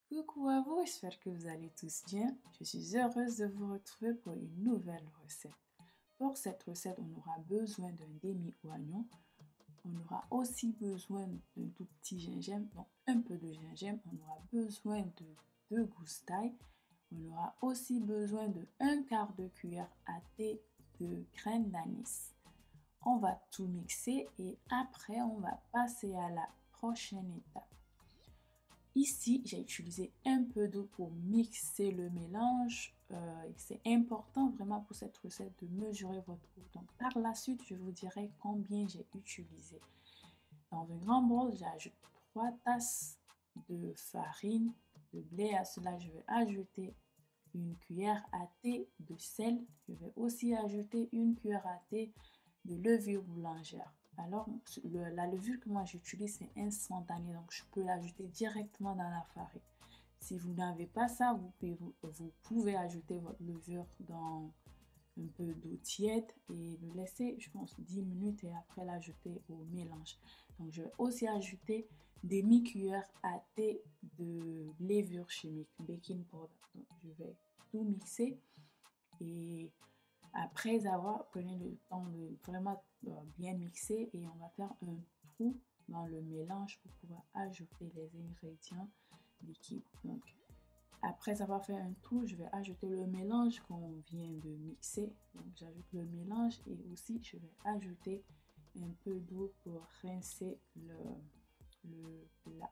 Coucou à vous, j'espère que vous allez tous bien. Je suis heureuse de vous retrouver pour une nouvelle recette. Pour cette recette, on aura besoin d'un demi-oignon. On aura aussi besoin d'un tout petit gingembre, donc un peu de gingembre. On aura besoin de 2 gousses d'ail. On aura aussi besoin de un quart de cuillère à thé de graines d'anis. On va tout mixer et après, on va passer à la prochaine étape. Ici, j'ai utilisé un peu d'eau pour mixer le mélange. C'est important vraiment pour cette recette de mesurer votre eau. Donc par la suite, je vous dirai combien j'ai utilisé. Dans un grand bol, j'ajoute 3 tasses de farine de blé. À cela, je vais ajouter une cuillère à thé de sel. Je vais aussi ajouter une cuillère à thé de levure boulangère. Alors, la levure que moi j'utilise, c'est instantané, donc je peux l'ajouter directement dans la farine. Si vous n'avez pas ça, vous pouvez ajouter votre levure dans un peu d'eau tiède et le laisser, je pense, 10 minutes et après l'ajouter au mélange. Donc, je vais aussi ajouter des demi-cuillères à thé de levure chimique, baking powder. Donc, je vais tout mixer et après avoir pris le temps de vraiment bien mixer et on va faire un trou dans le mélange pour pouvoir ajouter les ingrédients liquides. Donc, après avoir fait un trou, je vais ajouter le mélange qu'on vient de mixer. Donc, j'ajoute le mélange et aussi je vais ajouter un peu d'eau pour rincer le plat.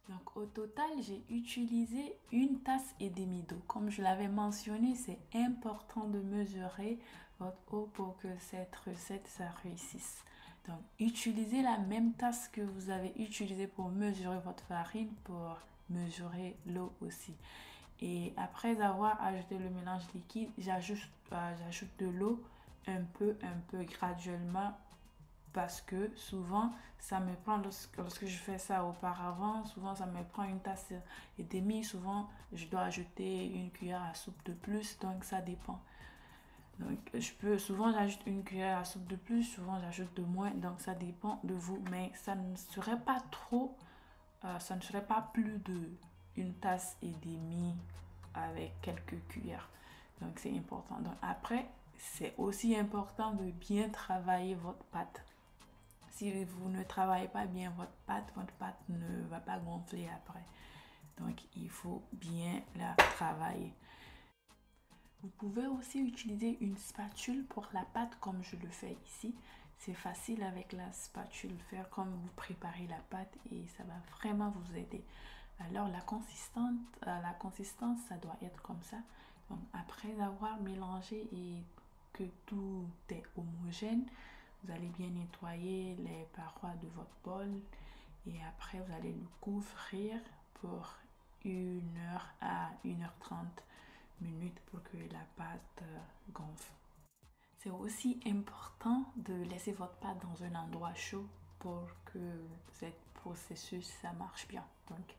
Donc au total, j'ai utilisé 1,5 tasse d'eau. Comme je l'avais mentionné, c'est important de mesurer votre eau pour que cette recette ça réussisse. Donc utilisez la même tasse que vous avez utilisée pour mesurer votre farine pour mesurer l'eau aussi. Et après avoir ajouté le mélange liquide, j'ajoute de l'eau un peu graduellement parce que souvent ça me prend, lorsque je fais ça auparavant, souvent ça me prend 1,5 tasse. Souvent je dois ajouter une cuillère à soupe de plus, donc ça dépend. Donc souvent j'ajoute une cuillère à soupe de plus, souvent j'ajoute de moins, donc ça dépend de vous, mais ça ne serait pas trop, ça ne serait pas plus de 1,5 tasse avec quelques cuillères. Donc c'est important. Donc après, c'est aussi important de bien travailler votre pâte. Si vous ne travaillez pas bien votre pâte ne va pas gonfler après. Donc, il faut bien la travailler. Vous pouvez aussi utiliser une spatule pour la pâte comme je le fais ici. C'est facile avec la spatule, faire comme vous préparez la pâte et ça va vraiment vous aider. Alors, la consistance, ça doit être comme ça. Donc, après avoir mélangé et que tout est homogène, vous allez bien nettoyer les parois de votre bol et après vous allez le couvrir pour 1 heure à 1h30 pour que la pâte gonfle. C'est aussi important de laisser votre pâte dans un endroit chaud pour que ce processus ça marche bien. Donc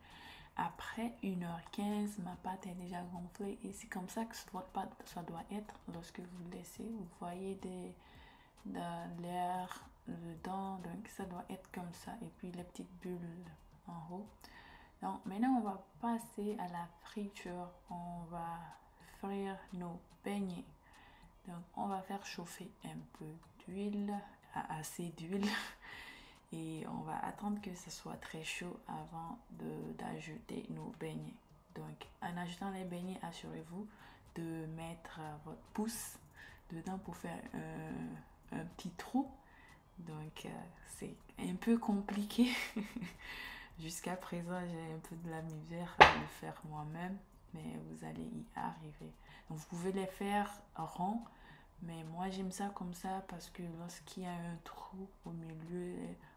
après 1h15, ma pâte est déjà gonflée et c'est comme ça que votre pâte ça doit être lorsque vous laissez. Vous voyez de l'air dedans, donc ça doit être comme ça et puis les petites bulles en haut. Donc maintenant on va passer à la friture. On va frire nos beignets. Donc on va faire chauffer un peu d'huile, assez d'huile et on va attendre que ce soit très chaud avant d'ajouter nos beignets. Donc en ajoutant les beignets, assurez-vous de mettre votre pouce dedans pour faire un petit trou. Donc c'est un peu compliqué. Jusqu'à présent, j'ai un peu de la misère à le faire moi-même, mais vous allez y arriver. Donc vous pouvez les faire ronds, mais moi j'aime ça comme ça parce que lorsqu'il y a un trou au milieu,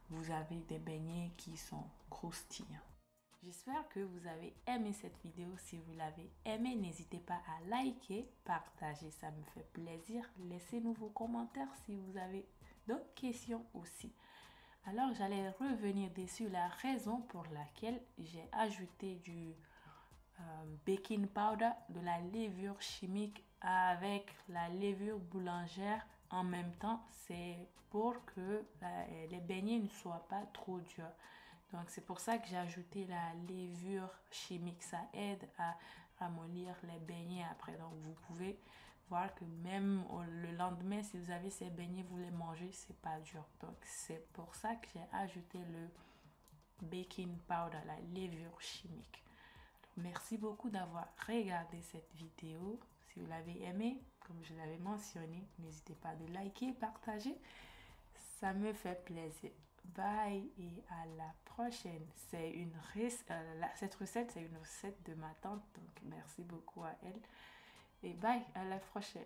vous avez des beignets qui sont croustillants. J'espère que vous avez aimé cette vidéo. Si vous l'avez aimé, n'hésitez pas à liker, partager, ça me fait plaisir. Laissez-nous vos commentaires si vous avez d'autres questions aussi. Alors, j'allais revenir dessus la raison pour laquelle j'ai ajouté du baking powder, de la levure chimique avec la levure boulangère en même temps. C'est pour que les beignets ne soient pas trop durs. Donc, c'est pour ça que j'ai ajouté la levure chimique. Ça aide à ramollir les beignets après. Donc, vous pouvez voir que même le lendemain, si vous avez ces beignets, vous les mangez, c'est pas dur. Donc, c'est pour ça que j'ai ajouté le baking powder, la levure chimique. Merci beaucoup d'avoir regardé cette vidéo. Si vous l'avez aimé, comme je l'avais mentionné, n'hésitez pas de liker, partager. Ça me fait plaisir. Bye et à la prochaine. Cette recette, c'est une recette de ma tante. Donc, merci beaucoup à elle. Et bye, à la prochaine.